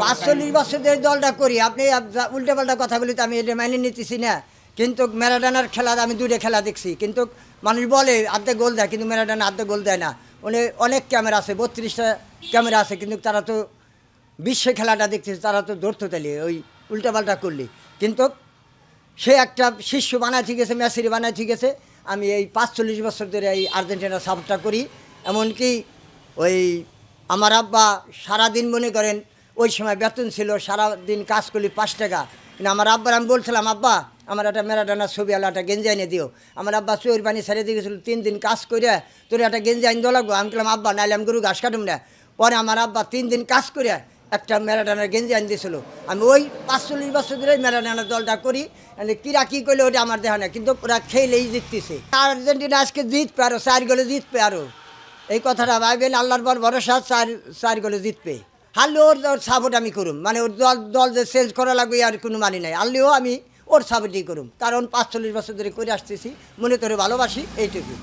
৪৫ বছর ধরে দলটা করি, আপনি উল্টাপাল্টা কথা বলি তো আমি এটা মেনে নিতেছি না। কিন্তু ম্যারাডোনার খেলা আমি দুটো খেলা দেখছি, কিন্তু মানুষ বলে আর্ধেক গোল দেয়, কিন্তু ম্যারাডোনা আর্ধেক গোল দেয় না। অনেক ক্যামেরা আছে, ৩২টা ক্যামেরা আছে, কিন্তু তারা তো বিশ্ব খেলাটা দেখতেছে, তারা তো ধরতে তালি ওই উল্টাপাল্টা করলি। কিন্তু সে একটা শিষ্য বানায় ঠিক আছে, মেসির বানায় ঠিক আছে। আমি এই ৪৫ বছর ধরে এই আর্জেন্টিনা সাপোর্টটা করি। এমনকি ওই আমার আব্বা সারাদিন মনে করেন ওই সময় বেতন ছিল, সারাদিন কাজ করলি ৫ টাকা। কিন্তু আমার আব্বার আমি বলছিলাম, আব্বা আমার একটা ম্যারাডোনার ছবি আলো একটা গেঞ্জি এনে দিও। আমার আব্বা চোর পানি ছেড়ে দিয়ে গেছিলো, 3 দিন কাজ করে তোর একটা গেঞ্জি আইন দেওয়া লাগবো। আমি বললাম আব্বা নাইলে আমি গরু ঘাস কাটুম না। পরে আমার আব্বা 3 দিন কাজ করে একটা ম্যারাডোনার গেঞ্জি আইন দিয়েছিল। আমি ওই ৪৫ বছর ধরে ম্যারাডোনার দলটা করি। কিরা কী করলে ওটা আমার দেখা না, কিন্তু ওরা খেলেই জিততেছে। আর্জেন্টিনা আজকে জিতবে, আরও 4 গোলে জিতবে। আরও এই কথাটা ভাইবেন, আল্লাহর পর ভরসা, 4 গোলে জিতবে। হারলে ওর সাপোর্ট আমি করুম, মানে ওর দল যে চেঞ্জ করা লাগবে আর কোনো মানি নাই। হারলেও আমি ওর সাপোর্টই করুম, কারণ ৪৫ বছর ধরে করে আসতেছি, মনে করে ভালোবাসি, এইটুকু।